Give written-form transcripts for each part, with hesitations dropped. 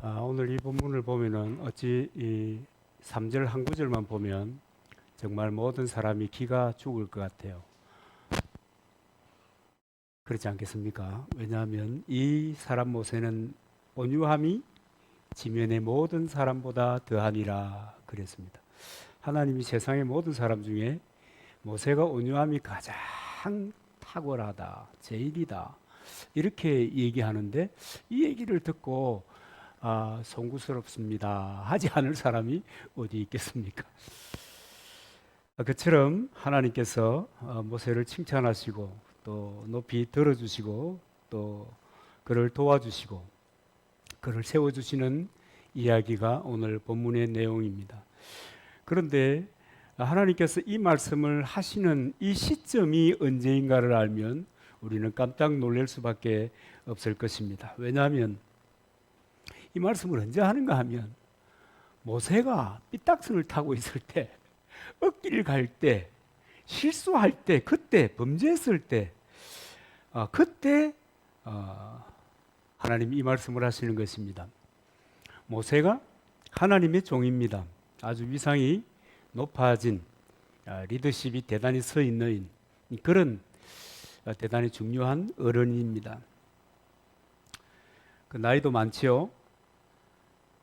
오늘 이 본문을 보면은 어찌 이 3절 한 구절만 보면 정말 모든 사람이 기가 죽을 것 같아요. 그렇지 않겠습니까? 왜냐하면 이 사람 모세는 온유함이 지면의 모든 사람보다 더하니라 그랬습니다. 하나님이 세상의 모든 사람 중에 모세가 온유함이 가장 탁월하다, 제일이다 이렇게 얘기하는데 이 얘기를 듣고 송구스럽습니다 하지 않을 사람이 어디 있겠습니까? 그처럼 하나님께서 모세를 칭찬하시고 또 높이 들어주시고 또 그를 도와주시고 그를 세워주시는 이야기가 오늘 본문의 내용입니다. 그런데 하나님께서 이 말씀을 하시는 이 시점이 언제인가를 알면 우리는 깜짝 놀랄 수밖에 없을 것입니다. 왜냐하면 이 말씀을 언제 하는가 하면 모세가 삐딱선을 타고 있을 때, 억기를 갈 때, 실수할 때, 그때 범죄했을 때, 그때 하나님이 이 말씀을 하시는 것입니다. 모세가 하나님의 종입니다. 아주 위상이 높아진 리더십이 대단히 서 있는 그런 대단히 중요한 어른입니다. 그 나이도 많지요.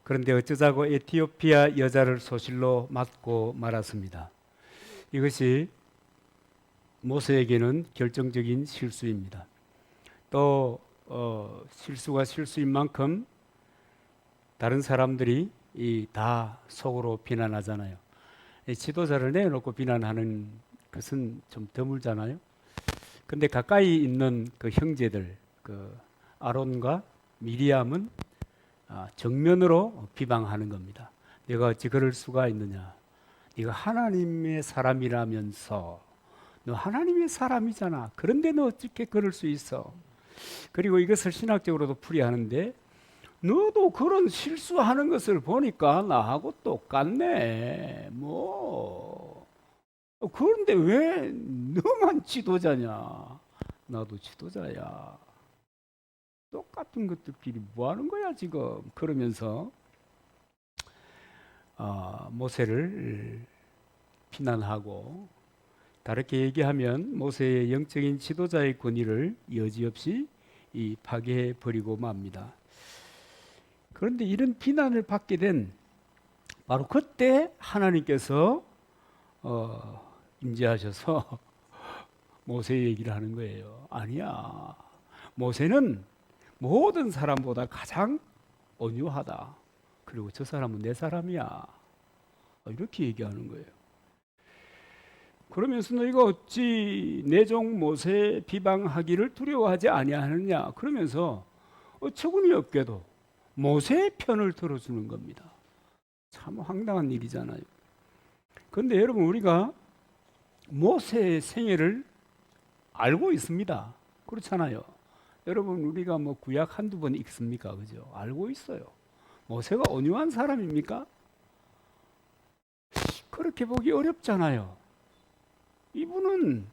그런데 어쩌자고 에티오피아 여자를 소실로 맞고 말았습니다. 이것이 모세에게는 결정적인 실수입니다. 또 실수가 실수인 만큼 다른 사람들이 다 속으로 비난하잖아요. 지도자를 내놓고 비난하는 것은 좀 드물잖아요. 근데 가까이 있는 그 형제들, 그 아론과 미리암은 정면으로 비방하는 겁니다. 내가 어찌 그럴 수가 있느냐? 네가 하나님의 사람이라면서 너 하나님의 사람이잖아. 그런데 너 어떻게 그럴 수 있어? 그리고 이것을 신학적으로도 풀이하는데 너도 그런 실수하는 것을 보니까 나하고 똑같네. 그런데 왜 너만 지도자냐? 나도 지도자야. 똑같은 것들끼리 뭐 하는 거야 지금? 그러면서 모세를 비난하고 다르게 얘기하면 모세의 영적인 지도자의 권위를 여지없이 파괴해 버리고 맙니다. 그런데 이런 비난을 받게 된 바로 그때 하나님께서 임재하셔서 모세 얘기를 하는 거예요. 아니야. 모세는 모든 사람보다 가장 온유하다. 그리고 저 사람은 내 사람이야. 이렇게 얘기하는 거예요. 그러면서 너희가 어찌 내 종 모세 비방하기를 두려워하지 아니하느냐. 그러면서 어처구니 없게도 모세의 편을 들어주는 겁니다. 참 황당한 일이잖아요. 그런데 여러분 우리가 모세의 생애를 알고 있습니다. 그렇잖아요. 여러분 우리가 뭐 구약 한두 번 읽습니까? 그죠? 알고 있어요. 모세가 온유한 사람입니까? 그렇게 보기 어렵잖아요. 이분은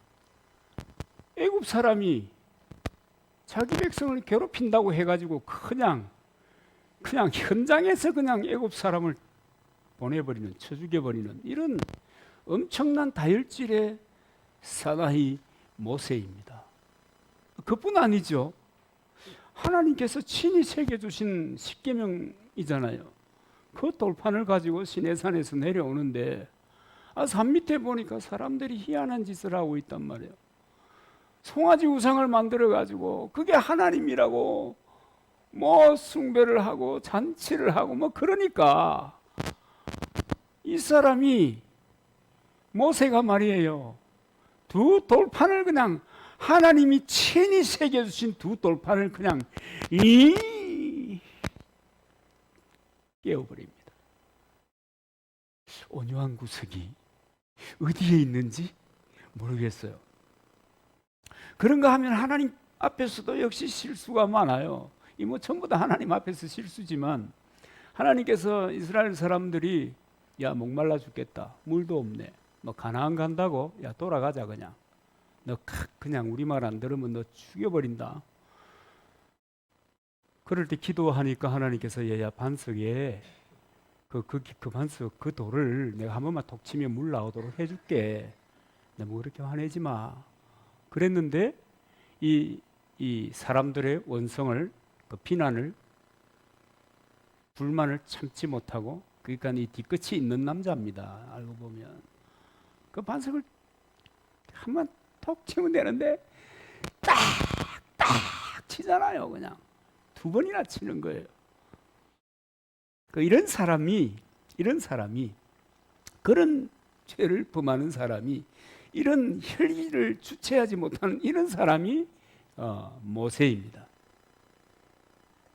애굽 사람이 자기 백성을 괴롭힌다고 해가지고 그냥 현장에서 그냥 애굽 사람을 보내버리는, 쳐 죽여버리는 이런 엄청난 다혈질의 사나이 모세입니다. 그뿐 아니죠. 하나님께서 친히 새겨주신 십계명이잖아요. 그 돌판을 가지고 시내산에서 내려오는데 산 밑에 보니까 사람들이 희한한 짓을 하고 있단 말이에요. 송아지 우상을 만들어 가지고 그게 하나님이라고 뭐 숭배를 하고 잔치를 하고 뭐 그러니까 이 사람이 모세가 말이에요. 두 돌판을 그냥 하나님이 친히 새겨주신 두 돌판을 그냥 깨워버립니다. 온유한 구석이 어디에 있는지 모르겠어요. 그런가 하면 하나님 앞에서도 역시 실수가 많아요. 이 뭐 전부 다 하나님 앞에서 실수지만 하나님께서 이스라엘 사람들이 야 목말라 죽겠다. 물도 없네. 너 가나안 간다고? 야 돌아가자 그냥. 너 그냥 우리 말 안 들으면 너 죽여버린다. 그럴 때 기도하니까 하나님께서 얘야 반석에 그 반석 그 돌을 내가 한 번만 톡 치면 물 나오도록 해줄게. 너무 그렇게 화내지 마. 그랬는데 이 사람들의 원성을 그 비난을 불만을 참지 못하고 그러니까 이 뒤끝이 있는 남자입니다. 알고 보면 그 반석을 한 번 톡 치면 되는데 딱딱 치잖아요. 그냥 두 번이나 치는 거예요. 이런 사람이 그런 죄를 범하는 사람이 이런 혈기를 주체하지 못하는 이런 사람이 모세입니다.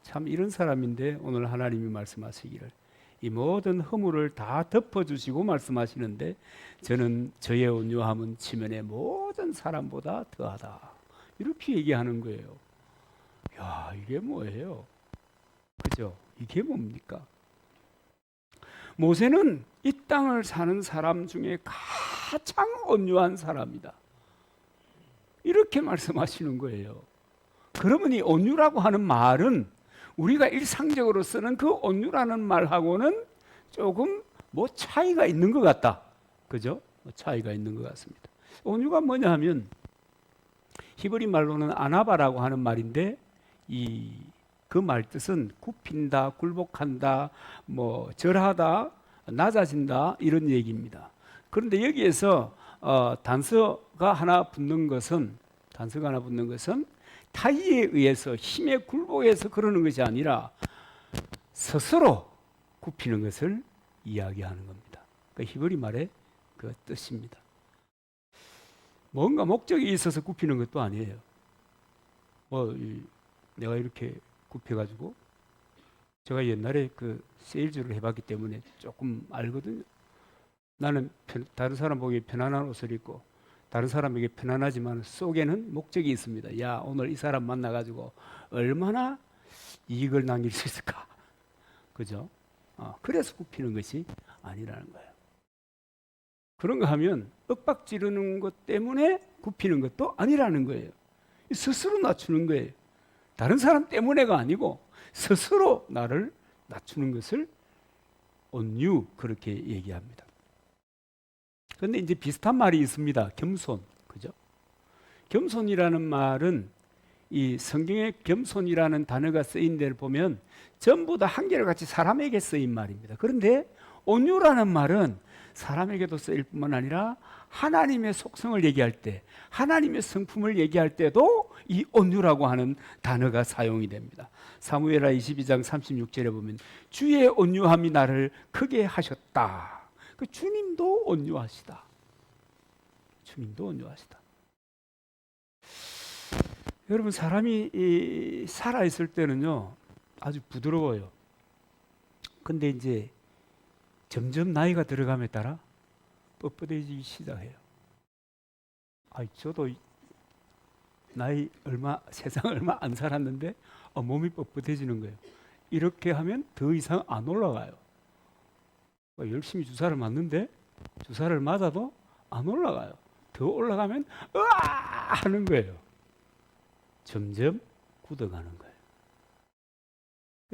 참 이런 사람인데 오늘 하나님이 말씀하시기를 이 모든 허물을 다 덮어주시고 말씀하시는데 저는 저의 온유함은 지면의 모든 사람보다 더하다 이렇게 얘기하는 거예요. 야, 이게 뭐예요? 그죠? 이게 뭡니까? 모세는 이 땅을 사는 사람 중에 가장 온유한 사람이다. 이렇게 말씀하시는 거예요. 그러면 이 온유라고 하는 말은 우리가 일상적으로 쓰는 그 온유라는 말하고는 조금 차이가 있는 것 같다. 그죠? 차이가 있는 것 같습니다. 온유가 뭐냐 하면 히브리 말로는 아나바라고 하는 말인데 그 말 뜻은 굽힌다, 굴복한다, 절하다, 낮아진다 이런 얘기입니다. 그런데 여기에서 단서가 하나 붙는 것은 타이에 의해서 힘에 굴복해서 그러는 것이 아니라 스스로 굽히는 것을 이야기하는 겁니다. 그 히브리 말의 그 뜻입니다. 뭔가 목적이 있어서 굽히는 것도 아니에요. 내가 이렇게 굽혀가지고 제가 옛날에 그 세일즈를 해봤기 때문에 조금 알거든요. 나는 다른 사람 보기 편안한 옷을 입고 다른 사람에게 편안하지만 속에는 목적이 있습니다. 야, 오늘 이 사람 만나가지고 얼마나 이익을 남길 수 있을까? 그죠? 그래서 굽히는 것이 아니라는 거예요. 그런가 하면 윽박 지르는 것 때문에 굽히는 것도 아니라는 거예요. 스스로 낮추는 거예요. 다른 사람 때문에가 아니고 스스로 나를 낮추는 것을 온유 그렇게 얘기합니다. 그런데 이제 비슷한 말이 있습니다. 겸손, 그죠? 겸손이라는 말은 이 성경에 겸손이라는 단어가 쓰인 데를 보면 전부 다 한결같이 사람에게 쓰인 말입니다. 그런데 온유라는 말은 사람에게도 쓰일 뿐만 아니라 하나님의 속성을 얘기할 때, 하나님의 성품을 얘기할 때도 이 온유라고 하는 단어가 사용이 됩니다. 사무엘하 22장 36절에 보면 주의 온유함이 나를 크게 하셨다. 그 주님도 온유하시다. 주님도 온유하시다. 여러분 사람이 살아있을 때는요 아주 부드러워요. 근데 이제 점점 나이가 들어감에 따라 뻣뻣해지기 시작해요. 저도 나이 세상 얼마 안 살았는데 몸이 뻣뻣해지는 거예요. 이렇게 하면 더 이상 안 올라가요. 열심히 주사를 맞는데 주사를 맞아도 안 올라가요. 더 올라가면 으아 하는 거예요. 점점 굳어가는 거예요.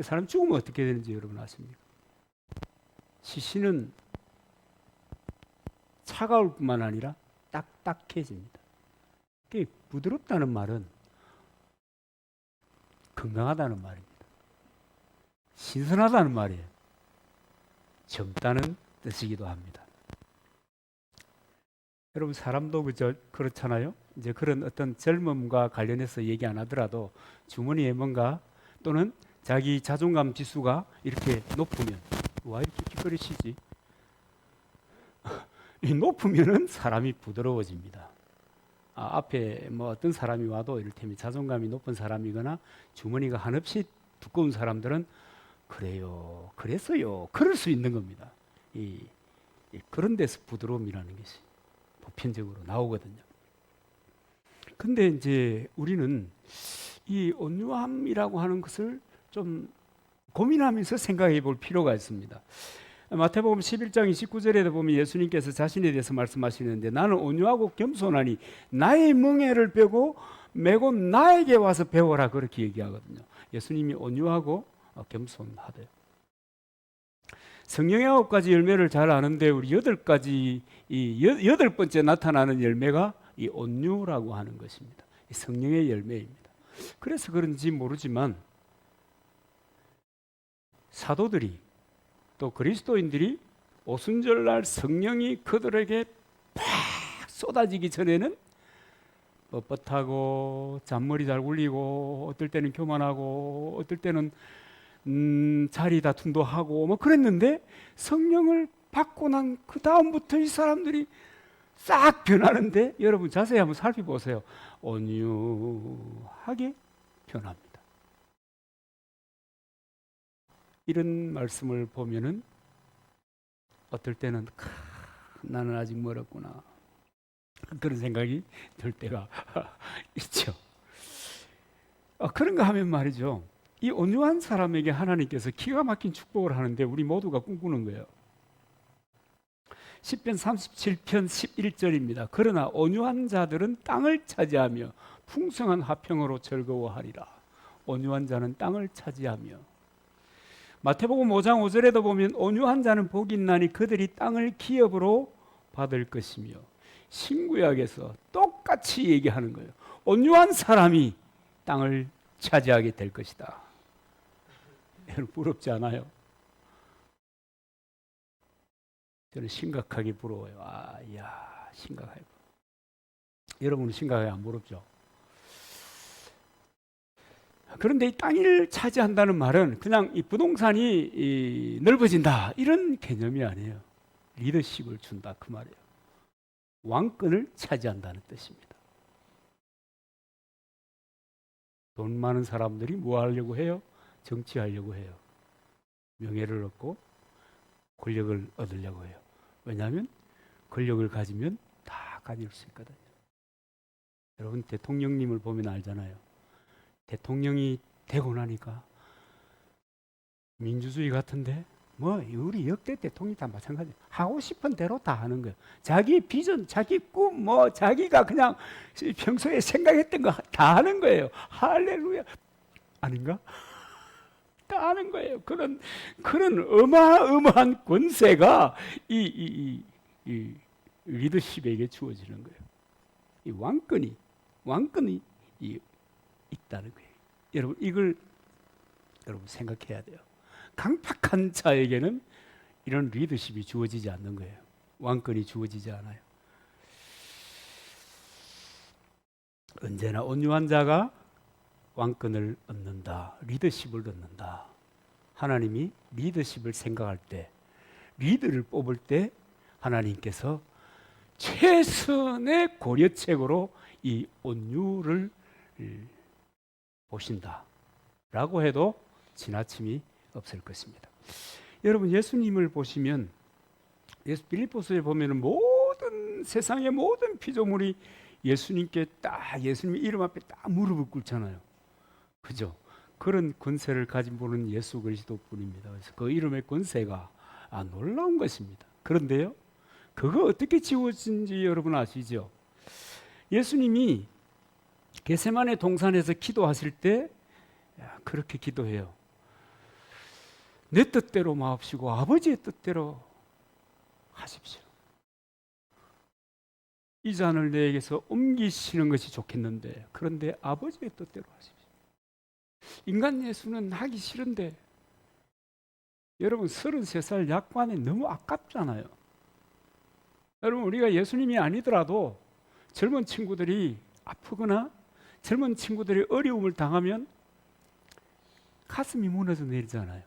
사람 죽으면 어떻게 되는지 여러분 아십니까? 시신은 차가울 뿐만 아니라 딱딱해집니다. 부드럽다는 말은 건강하다는 말입니다. 신선하다는 말이에요. 젊다는 뜻이기도 합니다. 여러분 사람도 그렇잖아요. 이제 그런 어떤 젊음과 관련해서 얘기 안 하더라도 주머니에 뭔가 또는 자기 자존감 지수가 이렇게 높으면 와 이렇게 기꺼리시지? 높으면은 사람이 부드러워집니다. 앞에 어떤 사람이 와도 이를테면 자존감이 높은 사람이거나 주머니가 한없이 두꺼운 사람들은 그래요, 그랬어요, 그럴 수 있는 겁니다. 그런 데서 부드러움이라는 것이 보편적으로 나오거든요. 근데 이제 우리는 이 온유함이라고 하는 것을 좀 고민하면서 생각해 볼 필요가 있습니다. 마태복음 11장 29절에도 보면 예수님께서 자신에 대해서 말씀하시는데 나는 온유하고 겸손하니 나의 멍에를 메고 나에게 와서 배워라 그렇게 얘기하거든요. 예수님이 온유하고 겸손하대요. 성령의 9가지 열매를 잘 아는데 우리 8가지 이 8번째 나타나는 열매가 이 온유라고 하는 것입니다. 이 성령의 열매입니다. 그래서 그런지 모르지만 사도들이 또 그리스도인들이 오순절날 성령이 그들에게 팍 쏟아지기 전에는 뻣뻣하고 잔머리 잘 굴리고 어떨 때는 교만하고 어떨 때는 자리 다툼도 하고 뭐 그랬는데 성령을 받고 난 그 다음부터 이 사람들이 싹 변하는데 여러분 자세히 한번 살펴보세요. 온유하게 변합니다. 이런 말씀을 보면은 어떨 때는 나는 아직 멀었구나 그런 생각이 들 때가 있죠. 그런가 하면 말이죠. 이 온유한 사람에게 하나님께서 기가 막힌 축복을 하는데 우리 모두가 꿈꾸는 거예요. 시편 37편 11절입니다. 그러나 온유한 자들은 땅을 차지하며 풍성한 화평으로 즐거워하리라. 온유한 자는 땅을 차지하며. 마태복음 5장 5절에도 보면 온유한 자는 복이 있나니 그들이 땅을 기업으로 받을 것이며, 신구약에서 똑같이 얘기하는 거예요. 온유한 사람이 땅을 차지하게 될 것이다. 여러분 부럽지 않아요? 저는 심각하게 부러워요. 심각하게. 여러분은 심각하게 안 부럽죠? 그런데 이 땅을 차지한다는 말은 그냥 이 부동산이 넓어진다 이런 개념이 아니에요. 리더십을 준다 그 말이에요. 왕권을 차지한다는 뜻입니다. 돈 많은 사람들이 뭐 하려고 해요? 정치하려고 해요. 명예를 얻고 권력을 얻으려고 해요. 왜냐하면 권력을 가지면 다 가질 수 있거든요. 여러분 대통령님을 보면 알잖아요. 대통령이 되고 나니까 민주주의 같은데 뭐 우리 역대 대통령이 다 마찬가지. 하고 싶은 대로 다 하는 거예요. 자기 비전, 자기 꿈, 뭐 자기가 그냥 평소에 생각했던 거 다 하는 거예요. 할렐루야. 아닌가? 다 하는 거예요. 그런 어마어마한 권세가 이 리더십에게 주어지는 거예요. 이 왕권이 있다는 거예요. 여러분 이걸 여러분 생각해야 돼요. 강팍한 자에게는 이런 리더십이 주어지지 않는 거예요. 왕권이 주어지지 않아요. 언제나 온유한 자가 왕권을 얻는다. 리더십을 얻는다. 하나님이 리더십을 생각할 때, 리더를 뽑을 때 하나님께서 최선의 고려책으로 이 온유를 보신다 라고 해도 지나침이 없을 것입니다. 여러분 예수님을 보시면 빌립보서에 보면 세상의 모든 피조물이 예수님께 딱 예수님 이름 앞에 딱 무릎을 꿇잖아요. 그죠? 그런 권세를 가진 분은 예수 그리스도뿐입니다. 그래서 그 이름의 권세가 놀라운 것입니다. 그런데요, 그거 어떻게 지워진지 여러분 아시죠? 예수님이 겟세마네 동산에서 기도하실 때 그렇게 기도해요. 내 뜻대로 마옵시고 아버지의 뜻대로 하십시오. 이 잔을 내게서 옮기시는 것이 좋겠는데 그런데 아버지의 뜻대로 하십시오. 인간 예수는 하기 싫은데 여러분 33살 약관이 너무 아깝잖아요. 여러분 우리가 예수님이 아니더라도 젊은 친구들이 아프거나 젊은 친구들이 어려움을 당하면 가슴이 무너져 내리잖아요.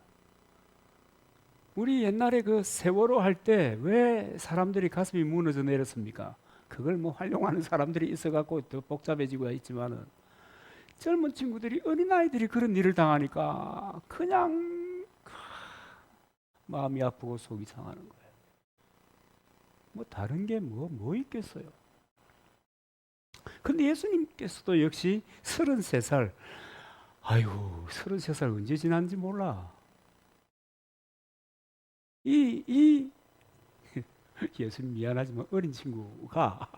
우리 옛날에 그 세월호 할 때 왜 사람들이 가슴이 무너져 내렸습니까? 그걸 뭐 활용하는 사람들이 있어갖고 더 복잡해지고 있지만은 젊은 친구들이 어린아이들이 그런 일을 당하니까 그냥 마음이 아프고 속이 상하는 거예요. 뭐 다른 게 뭐 있겠어요. 근데 예수님께서도 역시 33살 33살 언제 지났는지 몰라. 예수님 미안하지만 어린 친구가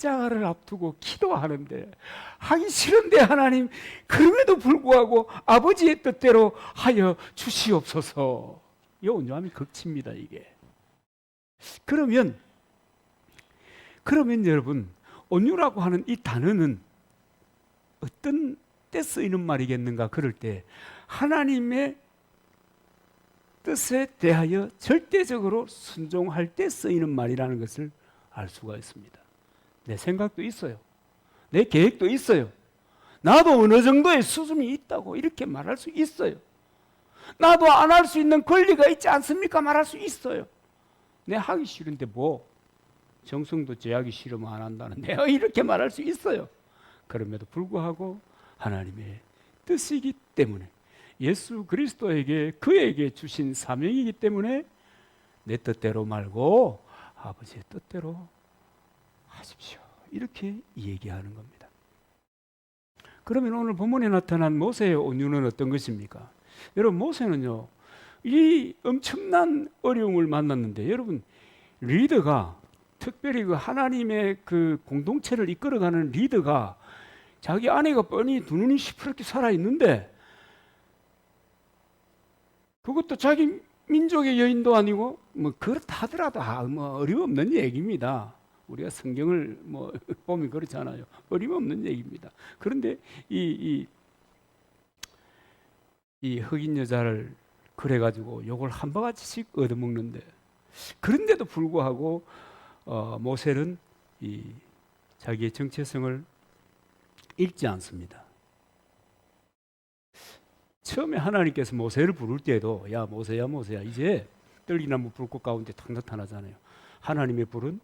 십자가를 앞두고 기도하는데 하기 싫은데 하나님 그럼에도 불구하고 아버지의 뜻대로 하여 주시옵소서. 이 온유함이 극치입니다 이게. 그러면 여러분 온유라고 하는 이 단어는 어떤 때 쓰이는 말이겠는가? 그럴 때 하나님의 뜻에 대하여 절대적으로 순종할 때 쓰이는 말이라는 것을 알 수가 있습니다. 내 생각도 있어요. 내 계획도 있어요. 나도 어느 정도의 수준이 있다고 이렇게 말할 수 있어요. 나도 안 할 수 있는 권리가 있지 않습니까? 말할 수 있어요. 내 하기 싫은데 뭐 정성도 제하기 싫으면 안 한다는 내가 이렇게 말할 수 있어요. 그럼에도 불구하고 하나님의 뜻이기 때문에 예수 그리스도에게 그에게 주신 사명이기 때문에 내 뜻대로 말고 아버지의 뜻대로 하십시오. 이렇게 얘기하는 겁니다. 그러면 오늘 본문에 나타난 모세의 온유는 어떤 것입니까? 여러분 모세는요 이 엄청난 어려움을 만났는데 여러분 리더가 특별히 그 하나님의 그 공동체를 이끌어가는 리더가 자기 아내가 뻔히 두 눈이 시퍼렇게 살아있는데 그것도 자기 민족의 여인도 아니고 뭐 그렇다 하더라도 뭐 어림없는 얘기입니다. 우리가 성경을 뭐 보면 그렇잖아요. 어림없는 얘기입니다. 그런데 이 흑인 여자를 그래가지고 욕을 한 바가지씩 얻어먹는데 그런데도 불구하고 모세는 이 자기의 정체성을 잃지 않습니다. 처음에 하나님께서 모세를 부를 때도 야 모세야 이제 떨기나무 불꽃 가운데 탁 나타나잖아요. 하나님의 불은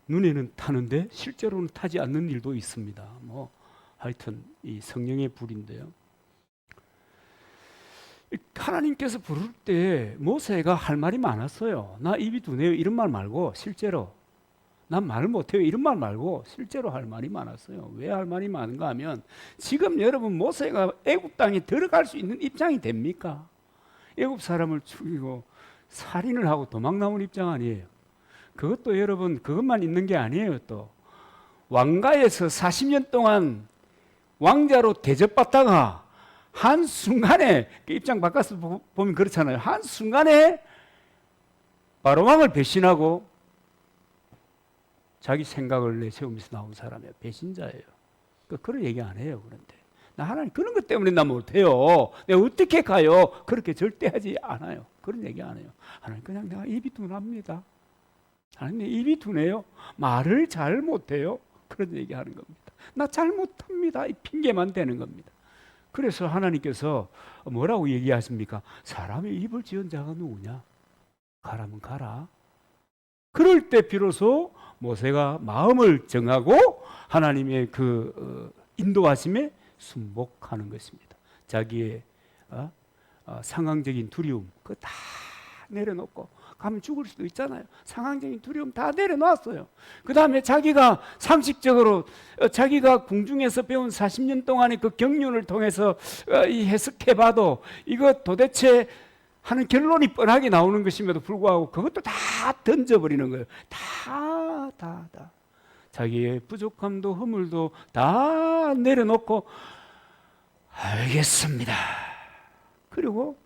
눈에는 타는데 실제로는 타지 않는 일도 있습니다. 뭐 하여튼 이 성령의 불인데요. 하나님께서 부를 때 모세가 할 말이 많았어요. 나 입이 두네요 이런 말 말고 실제로 난 말을 못해요 이런 말 말고 실제로 할 말이 많았어요. 왜 할 말이 많은가 하면 지금 여러분 모세가 애굽 땅에 들어갈 수 있는 입장이 됩니까? 애굽 사람을 죽이고 살인을 하고 도망 나온 입장 아니에요. 그것도 여러분 그것만 있는 게 아니에요. 또 왕가에서 40년 동안 왕자로 대접받다가 한순간에 입장 바꿔서 보면 그렇잖아요. 한순간에 바로왕을 배신하고 자기 생각을 내세우면서 나온 사람이에요. 배신자예요. 그런 얘기 안 해요. 그런데 나 하나님 그런 것 때문에 나 못해요. 내가 어떻게 가요? 그렇게 절대 하지 않아요. 그런 얘기 안 해요. 하나님 그냥 내가 입이 둔합니다. 하나님 입이 둔해요. 말을 잘 못해요. 그런 얘기 하는 겁니다. 나 잘못합니다. 이 핑계만 대는 겁니다. 그래서 하나님께서 뭐라고 얘기하십니까? 사람의 입을 지은 자가 누구냐? 가라면 가라. 그럴 때 비로소 모세가 마음을 정하고 하나님의 그 인도하심에 순복하는 것입니다. 자기의 상황적인 두려움 그거 다 내려놓고 가면 죽을 수도 있잖아요. 상황적인 두려움 다 내려놨어요. 그 다음에 자기가 상식적으로 자기가 궁중에서 배운 40년 동안의 그 경륜을 통해서 해석해봐도 이거 도대체 하는 결론이 뻔하게 나오는 것임에도 불구하고 그것도 다 던져버리는 거예요. 다. 자기의 부족함도 허물도 다 내려놓고 알겠습니다. 그리고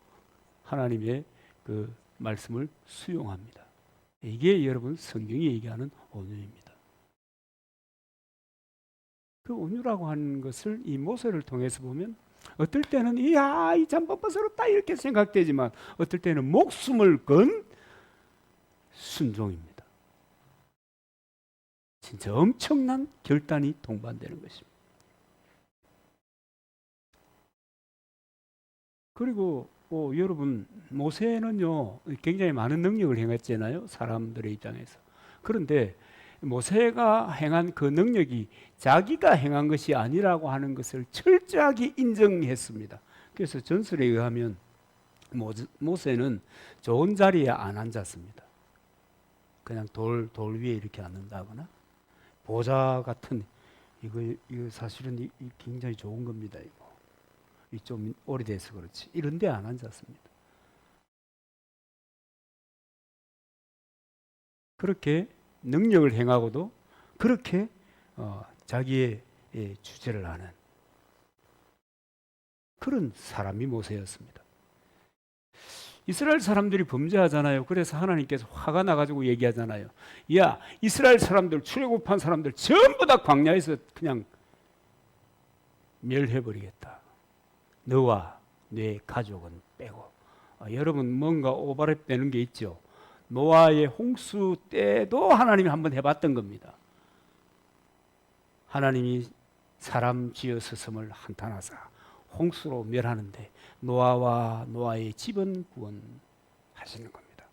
하나님의 그 말씀을 수용합니다. 이게 여러분 성경이 얘기하는 온유입니다. 그 온유라고 하는 것을 이 모세를 통해서 보면 어떨 때는 이야 이 참 뻔뻔스럽다 이렇게 생각되지만 어떨 때는 목숨을 건 순종입니다. 진짜 엄청난 결단이 동반되는 것입니다. 그리고 여러분 모세는요 굉장히 많은 능력을 행했잖아요. 사람들의 입장에서. 그런데 모세가 행한 그 능력이 자기가 행한 것이 아니라고 하는 것을 철저하게 인정했습니다. 그래서 전설에 의하면 모세는 좋은 자리에 안 앉았습니다. 그냥 돌 위에 이렇게 앉는다거나 보좌 같은 이거 사실은 굉장히 좋은 겁니다. 이거 좀 오래돼서 그렇지 이런 데 안 앉았습니다. 그렇게 능력을 행하고도 그렇게 자기의 주제를 하는 그런 사람이 모세였습니다. 이스라엘 사람들이 범죄하잖아요. 그래서 하나님께서 화가 나가지고 얘기하잖아요. 야, 이스라엘 사람들, 출애굽한 사람들 전부 다 광야에서 그냥 멸해버리겠다. 너와 네 가족은 빼고. 여러분 뭔가 오바랩 되는 게 있죠. 노아의 홍수 때도 하나님이 한번 해봤던 겁니다. 하나님이 사람 지어 스스럼을 한탄하사 홍수로 멸하는데 노아와 노아의 집은 구원하시는 겁니다.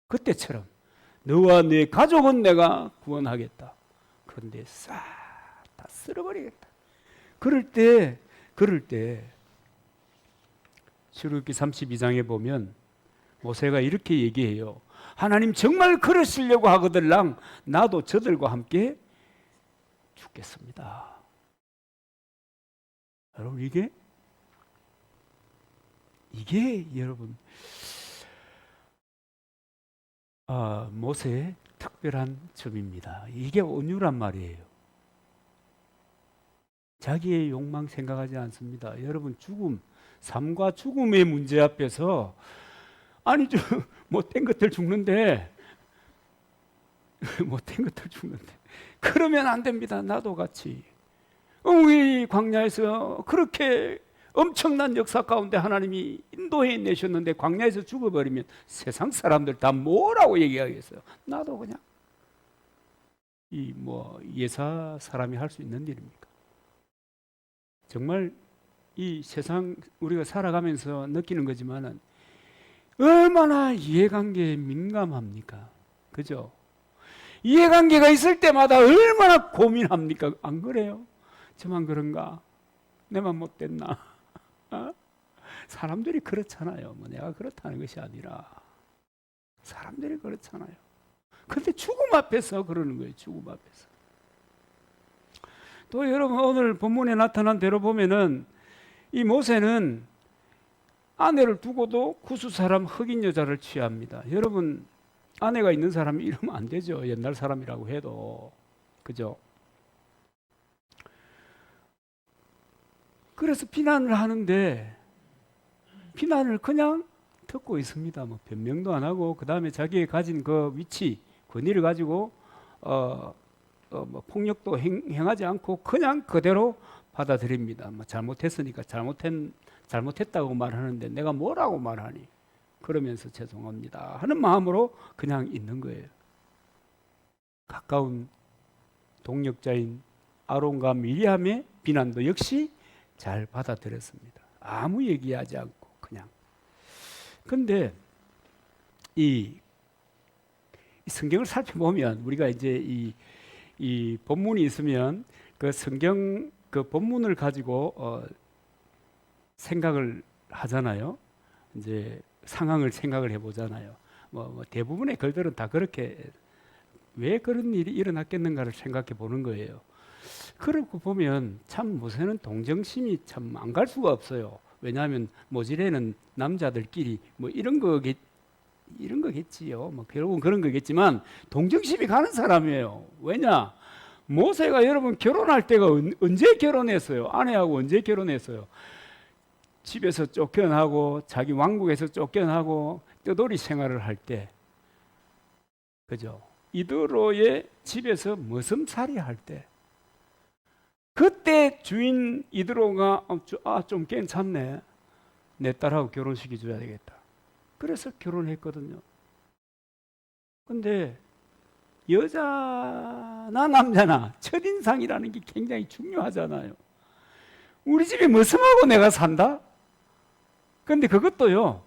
그때처럼 너와 네 가족은 내가 구원하겠다. 그런데 싹 다 쓸어버리겠다. 그럴 때 출애굽기 32장에 보면 모세가 이렇게 얘기해요. 하나님 정말 그러시려고 하거들랑 나도 저들과 함께 죽겠습니다. 여러분 이게 여러분 모세의 특별한 점입니다. 이게 온유란 말이에요. 자기의 욕망 생각하지 않습니다. 여러분 삶과 죽음의 문제 앞에서 아니 좀 못된 것들 죽는데 그러면 안 됩니다. 나도 같이 우리 광야에서 그렇게 엄청난 역사 가운데 하나님이 인도해 내셨는데 광야에서 죽어버리면 세상 사람들 다 뭐라고 얘기하겠어요? 나도 그냥 예사 사람이 할 수 있는 일입니까? 정말 이 세상 우리가 살아가면서 느끼는 거지만은 얼마나 이해관계에 민감합니까? 그죠? 이해관계가 있을 때마다 얼마나 고민합니까? 안 그래요? 저만 그런가? 내만 못됐나? 사람들이 그렇잖아요. 내가 그렇다는 것이 아니라 사람들이 그렇잖아요. 근데 죽음 앞에서 그러는 거예요. 죽음 앞에서. 또 여러분 오늘 본문에 나타난 대로 보면은 이 모세는 아내를 두고도 구스 사람 흑인 여자를 취합니다. 여러분 아내가 있는 사람이 이러면 안 되죠. 옛날 사람이라고 해도. 그죠? 그래서 비난을 하는데 비난을 그냥 듣고 있습니다. 변명도 안 하고 그 다음에 자기의 가진 그 위치, 권위를 가지고 폭력도 행하지 않고 그냥 그대로 받아들입니다. 잘못했으니까 잘못했다고 말하는데 내가 뭐라고 말하니? 그러면서 죄송합니다 하는 마음으로 그냥 있는 거예요. 가까운 동력자인 아론과 미리암의 비난도 역시 잘 받아들였습니다. 아무 얘기하지 않고 그냥. 근데 이 성경을 살펴보면 우리가 이제 이 본문이 있으면 그 성경 그 본문을 가지고 생각을 하잖아요. 이제 상황을 생각을 해보잖아요. 대부분의 글들은 다 그렇게 왜 그런 일이 일어났겠는가를 생각해 보는 거예요. 그러고 보면 참 모세는 동정심이 참 안 갈 수가 없어요. 왜냐하면 모질에는 남자들끼리 이런 거겠지요. 결국은 그런 거겠지만 동정심이 가는 사람이에요. 왜냐? 모세가 여러분 결혼할 때가 언제 결혼했어요? 아내하고 언제 결혼했어요? 집에서 쫓겨나고 자기 왕국에서 쫓겨나고 떠돌이 생활을 할 때, 그죠? 이드로의 집에서 머슴살이 할 때, 그때 주인 이드로가 좀 괜찮네, 내 딸하고 결혼시켜 줘야 되겠다. 그래서 결혼했거든요. 근데 여자나 남자나 첫인상이라는 게 굉장히 중요하잖아요. 우리 집에 머슴하고 내가 산다? 근데 그것도요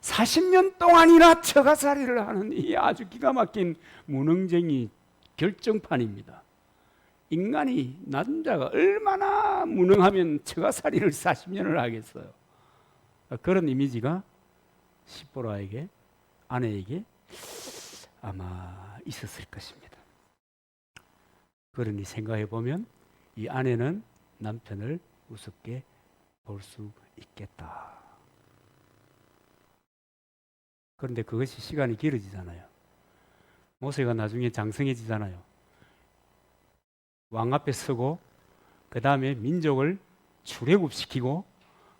40년 동안이나 처가살이를 하는 이 아주 기가 막힌 무능쟁이 결정판입니다. 인간이 남자가 얼마나 무능하면 처가살이를 40년을 하겠어요. 그런 이미지가 시보라에게, 아내에게 아마 있었을 것입니다. 그러니 생각해 보면 이 아내는 남편을 우습게 볼 수 있겠다. 그런데 그것이 시간이 길어지잖아요. 모세가 나중에 장성해지잖아요. 왕 앞에 서고 그 다음에 민족을 출애굽시키고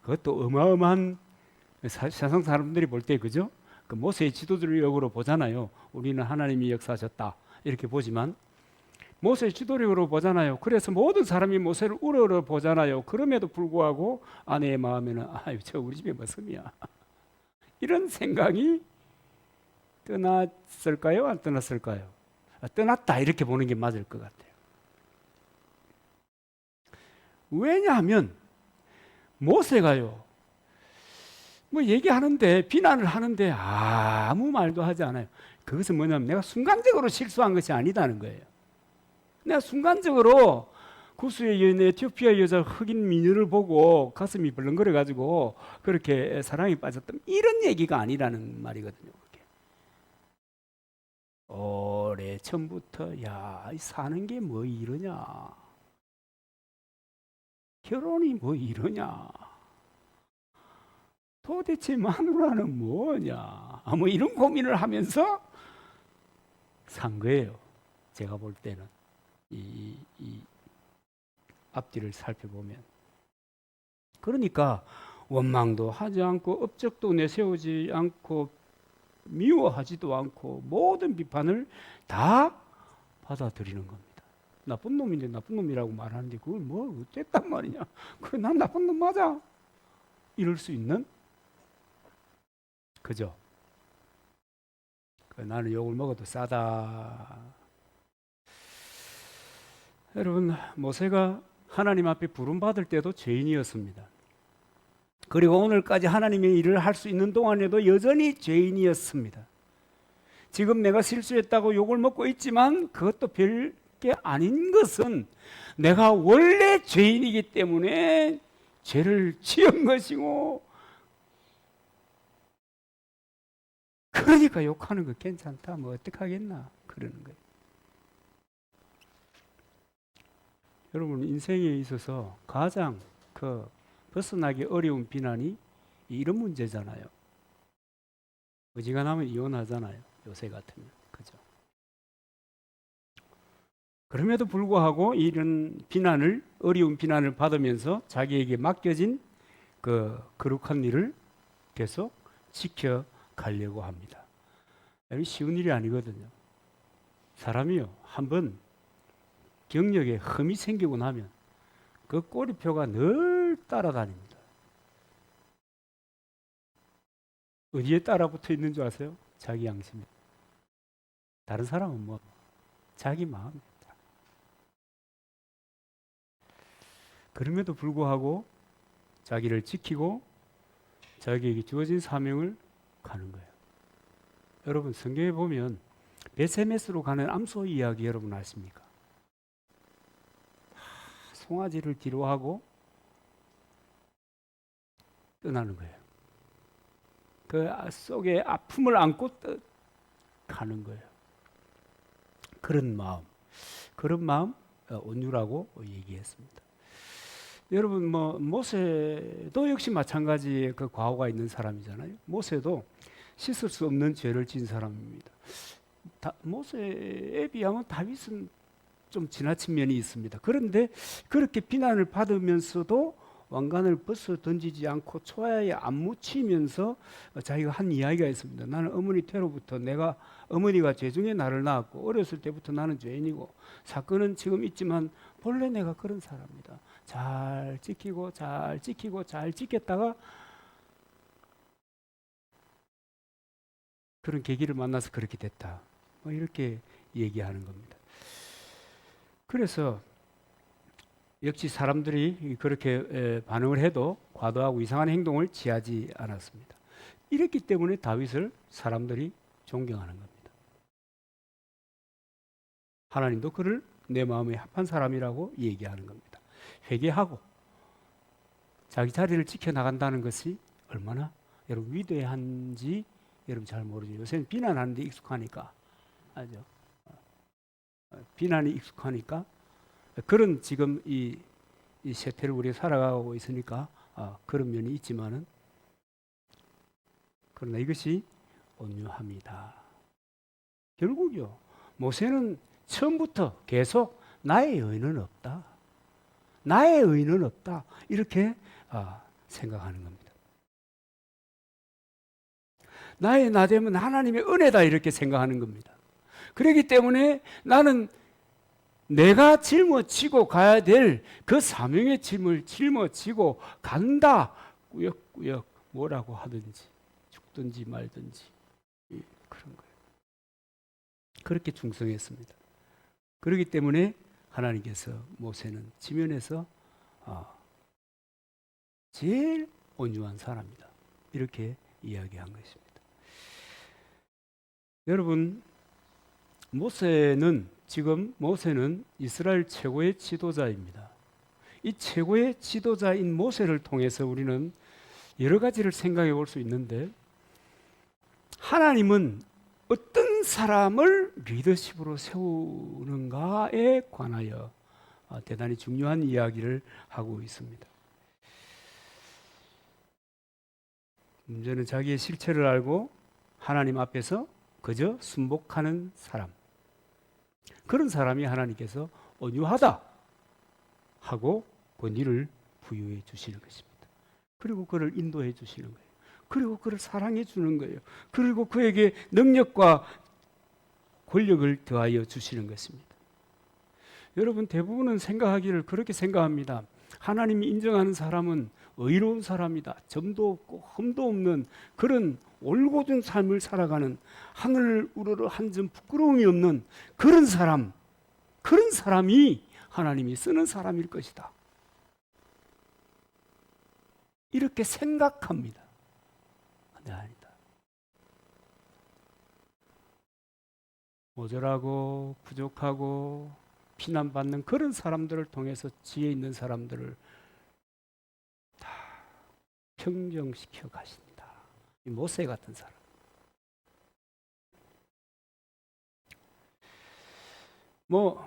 그것도 어마어마한 세상 사람들이 볼 때 그죠? 그 모세의 지도력으로 보잖아요. 우리는 하나님이 역사하셨다 이렇게 보지만 모세의 지도력으로 보잖아요. 그래서 모든 사람이 모세를 우러러 보잖아요. 그럼에도 불구하고 아내의 마음에는 아유 저 우리 집에 뭐 섬이야 이런 생각이 떠났을까요? 안 떠났을까요? 떠났다 이렇게 보는 게 맞을 것 같아요. 왜냐하면 모세가요 뭐 얘기하는데 비난을 하는데 아무 말도 하지 않아요. 그것은 뭐냐면 내가 순간적으로 실수한 것이 아니다는 거예요. 내가 순간적으로 구스의 에티오피아 여자 흑인 미녀를 보고 가슴이 벌렁거려 가지고 그렇게 사랑에 빠졌던 이런 얘기가 아니라는 말이거든요. 그게. 오래 전부터 야 사는 게 뭐 이러냐, 결혼이 뭐 이러냐, 도대체 마누라는 뭐냐, 뭐 이런 고민을 하면서 산 거예요. 제가 볼 때는 이 앞뒤를 살펴보면. 그러니까 원망도 하지 않고 업적도 내세우지 않고 미워하지도 않고 모든 비판을 다 받아들이는 겁니다. 나쁜 놈인데 나쁜 놈이라고 말하는데 그걸 뭐 어땠단 말이냐, 그래 난 나쁜 놈 맞아 이럴 수 있는, 그죠? 나는 욕을 먹어도 싸다. 여러분, 모세가 하나님 앞에 부름받을 때도 죄인이었습니다. 그리고 오늘까지 하나님의 일을 할 수 있는 동안에도 여전히 죄인이었습니다. 지금 내가 실수했다고 욕을 먹고 있지만 그것도 별게 아닌 것은 내가 원래 죄인이기 때문에 죄를 지은 것이고, 그러니까 욕하는 거 괜찮다 뭐 어떡하겠나 그러는 거예요. 여러분 인생에 있어서 가장 벗어나기 어려운 비난이 이런 문제잖아요. 어지간하면 이혼하잖아요. 요새 같으면. 그죠? 그럼에도 불구하고 이런 비난을, 어려운 비난을 받으면서 자기에게 맡겨진 그 거룩한 일을 계속 지켜가려고 합니다. 쉬운 일이 아니거든요. 사람이요, 한번 경력에 흠이 생기고 나면 그 꼬리표가 늘 따라다닙니다. 어디에 따라 붙어 있는 줄 아세요? 자기 양심. 다른 사람은 뭐 자기 마음입니다. 그럼에도 불구하고 자기를 지키고 자기에게 주어진 사명을 가는 거예요. 여러분 성경에 보면 베세메스로 가는 암소 이야기 여러분 아십니까? 송아지를 뒤로 하고 떠나는 거예요. 그 속에 아픔을 안고 가는 거예요. 그런 마음 온유라고 얘기했습니다. 여러분 뭐 모세도 역시 마찬가지의 그 과오가 있는 사람이잖아요. 모세도 씻을 수 없는 죄를 지은 사람입니다. 모세에 비하면 다윗은 좀 지나친 면이 있습니다. 그런데 그렇게 비난을 받으면서도 왕관을 벗어 던지지 않고 초야에 안 묻히면서 자기가 한 이야기가 있습니다. 나는 어머니 태로부터 내가 어머니가 죄 중에 나를 낳았고 어렸을 때부터 나는 죄인이고 사건은 지금 있지만 본래 내가 그런 사람이다. 잘 지키고 잘 지켰다가 그런 계기를 만나서 그렇게 됐다. 뭐 이렇게 얘기하는 겁니다. 그래서 역시 사람들이 그렇게 반응을 해도 과도하고 이상한 행동을 취하지 않았습니다. 이랬기 때문에 다윗을 사람들이 존경하는 겁니다. 하나님도 그를 내 마음에 합한 사람이라고 얘기하는 겁니다. 회개하고 자기 자리를 지켜나간다는 것이 얼마나 여러분 위대한지 여러분 잘 모르죠. 요새는 비난하는 데 익숙하니까 알죠? 비난이 익숙하니까 그런 지금 이 세태를 우리가 살아가고 있으니까 그런 면이 있지만은 그러나 이것이 온유합니다. 결국요 모세는 처음부터 계속 나의 의는 없다. 나의 의는 없다. 이렇게 생각하는 겁니다. 나의 나됨은 하나님의 은혜다. 이렇게 생각하는 겁니다. 그렇기 때문에 나는 내가 짊어지고 가야 될 그 사명의 짐을 짊어지고 간다. 꾸역꾸역 뭐라고 하든지 죽든지 말든지 그런 거예요. 그렇게 충성했습니다. 그렇기 때문에 하나님께서 모세는 지면에서 제일 온유한 사람이다. 이렇게 이야기한 것입니다. 여러분, 모세는 이스라엘 최고의 지도자입니다. 이 최고의 지도자인 모세를 통해서 우리는 여러 가지를 생각해 볼 수 있는데, 하나님은 어떤 사람을 리더십으로 세우는가에 관하여 대단히 중요한 이야기를 하고 있습니다. 문제는 자기의 실체를 알고 하나님 앞에서 그저 순복하는 사람, 그런 사람이 하나님께서 온유하다 하고 권위를 부여해 주시는 것입니다. 그리고 그를 인도해 주시는 거예요. 그리고 그를 사랑해 주는 거예요. 그리고 그에게 능력과 권력을 더하여 주시는 것입니다. 여러분, 대부분은 생각하기를 그렇게 생각합니다. 하나님이 인정하는 사람은 의로운 사람이다. 점도 없고 흠도 없는 그런 올곧은 삶을 살아가는, 하늘 우러러 한 점 부끄러움이 없는 그런 사람이 하나님이 쓰는 사람일 것이다. 이렇게 생각합니다. 근데 아니다. 모자라고 부족하고 비난받는 그런 사람들을 통해서 지혜 있는 사람들을 다 평정시켜 가신다. 이 모세 같은 사람.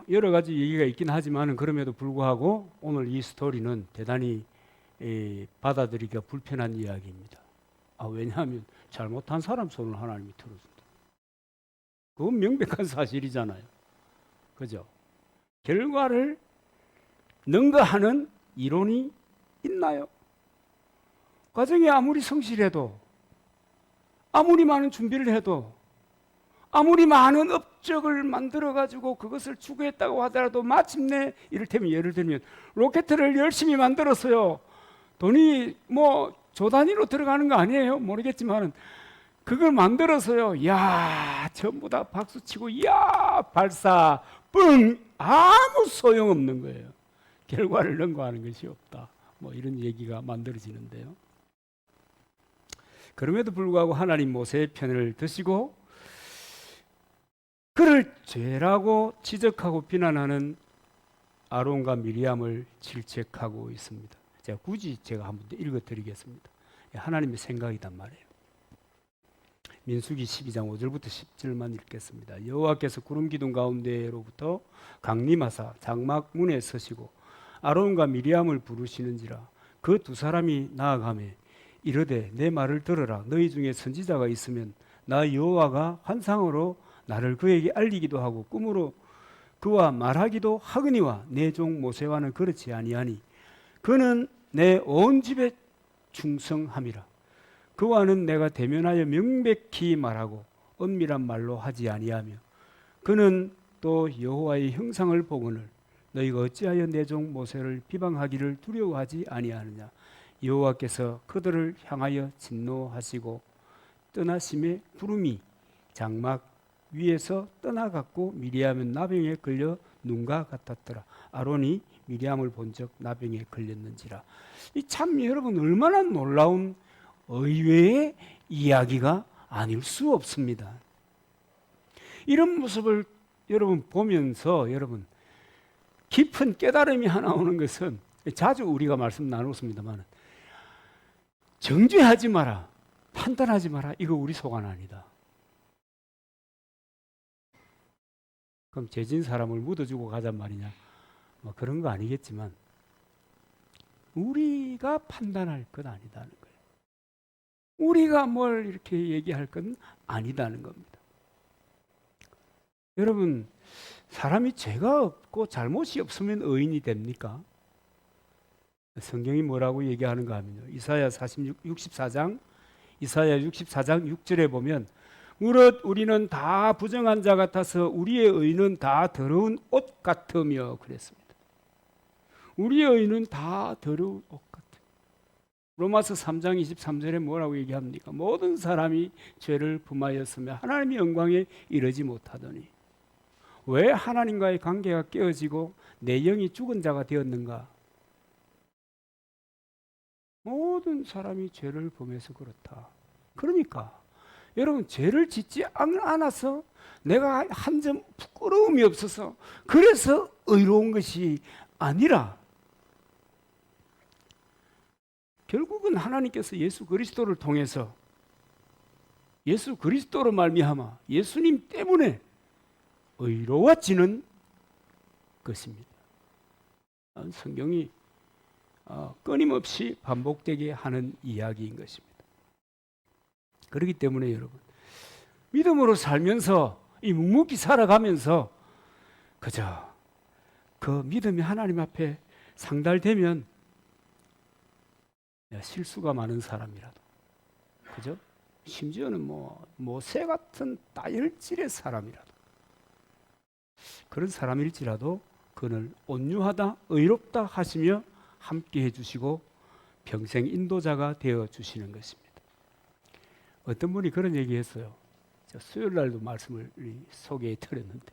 여러 가지 얘기가 있긴 하지만 그럼에도 불구하고 오늘 이 스토리는 대단히 받아들이기가 불편한 이야기입니다. 왜냐하면 잘못한 사람 손을 하나님이 들어준다. 그건 명백한 사실이잖아요. 그죠? 결과를 능가하는 이론이 있나요? 과정이 아무리 성실해도, 아무리 많은 준비를 해도, 아무리 많은 업적을 만들어가지고 그것을 추구했다고 하더라도 마침내 이를테면 예를 들면 로켓을 열심히 만들었어요. 돈이 조 단위로 들어가는 거 아니에요? 모르겠지만 그걸 만들어서요. 야, 전부 다 박수치고 야, 발사, 뿡! 아무 소용없는 거예요. 결과를 능가하는 것이 없다. 이런 얘기가 만들어지는데요. 그럼에도 불구하고 하나님 모세의 편을 드시고 그를 죄라고 지적하고 비난하는 아론과 미리암을 질책하고 있습니다. 굳이 한번 읽어드리겠습니다. 하나님의 생각이단 말이에요. 민수기 12장 5절부터 10절만 읽겠습니다. 여호와께서 구름 기둥 가운데로부터 강림하사 장막 문에 서시고 아론과 미리암을 부르시는지라. 그 두 사람이 나아가매 이르되 내 말을 들으라. 너희 중에 선지자가 있으면 나 여호와가 환상으로 나를 그에게 알리기도 하고 꿈으로 그와 말하기도 하거니와 내 종 모세와는 그렇지 아니하니 그는 내 온 집에 충성함이라. 그와는 내가 대면하여 명백히 말하고 은밀한 말로 하지 아니하며 그는 또 여호와의 형상을 보거늘 너희가 어찌하여 내 종 모세를 비방하기를 두려워하지 아니하느냐. 여호와께서 그들을 향하여 진노하시고 떠나심에 구름이 장막 위에서 떠나갔고 미리암은 나병에 걸려 눈과 같았더라. 아론이 미리암을 본 적 나병에 걸렸는지라. 이 참 여러분 얼마나 놀라운 의외의 이야기가 아닐 수 없습니다. 이런 모습을 여러분 보면서 여러분 깊은 깨달음이 하나 오는 것은 자주 우리가 말씀 나눴습니다만 정죄하지 마라, 판단하지 마라. 이거 우리 소관 아니다. 그럼 죄진 사람을 묻어주고 가잔 말이냐? 그런 거 아니겠지만 우리가 판단할 것 아니다는 거예요. 우리가 뭘 이렇게 얘기할 건 아니다는 겁니다. 여러분, 사람이 죄가 없고 잘못이 없으면 의인이 됩니까? 성경이 뭐라고 얘기하는가 하면요. 이사야 64장 6절에 보면 무릇 우리는 다 부정한 자 같아서 우리의 의는 다 더러운 옷 같으며 그랬습니다. 우리의 의는 다 더러운 옷 같으며. 로마서 3장 23절에 뭐라고 얘기합니까? 모든 사람이 죄를 범하였으며 하나님의 영광에 이르지 못하더니 왜 하나님과의 관계가 깨어지고 내 영이 죽은 자가 되었는가? 모든 사람이 죄를 범해서 그렇다. 그러니까 여러분 죄를 짓지 않아서 내가 한 점 부끄러움이 없어서 그래서 의로운 것이 아니라 결국은 하나님께서 예수 그리스도를 통해서 예수 그리스도로 말미암아 예수님 때문에 의로워지는 것입니다. 성경이 끊임없이 반복되게 하는 이야기인 것입니다. 그렇기 때문에 여러분 믿음으로 살면서 이 묵묵히 살아가면서 그저 그 믿음이 하나님 앞에 상달되면 실수가 많은 사람이라도 그죠? 심지어는 새 같은 다혈질의 사람이라도 그런 사람일지라도 그를 온유하다 의롭다 하시며 함께 해주시고 평생 인도자가 되어 주시는 것입니다. 어떤 분이 그런 얘기했어요. 수요일 날도 말씀을 소개해 드렸는데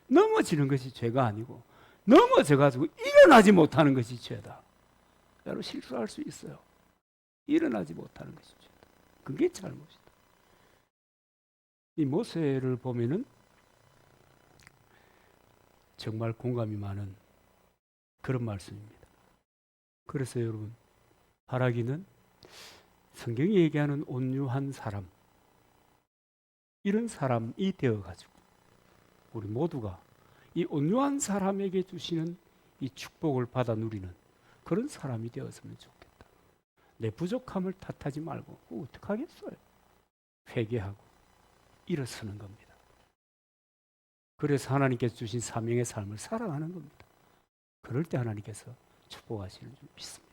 넘어지는 것이 죄가 아니고 넘어져 가지고 일어나지 못하는 것이 죄다. 여러분 실수할 수 있어요. 일어나지 못하는 것이 죄다. 그게 잘못이다. 이 모세를 보면은 정말 공감이 많은 그런 말씀입니다. 그래서 여러분 바라기는 성경이 얘기하는 온유한 사람 이런 사람이 되어가지고 우리 모두가 이 온유한 사람에게 주시는 이 축복을 받아 누리는 그런 사람이 되었으면 좋겠다. 내 부족함을 탓하지 말고 어떡하겠어요? 회개하고 일어서는 겁니다. 그래서 하나님께서 주신 사명의 삶을 살아가는 겁니다. 그럴 때 하나님께서 축복하시는 줄 믿습니다.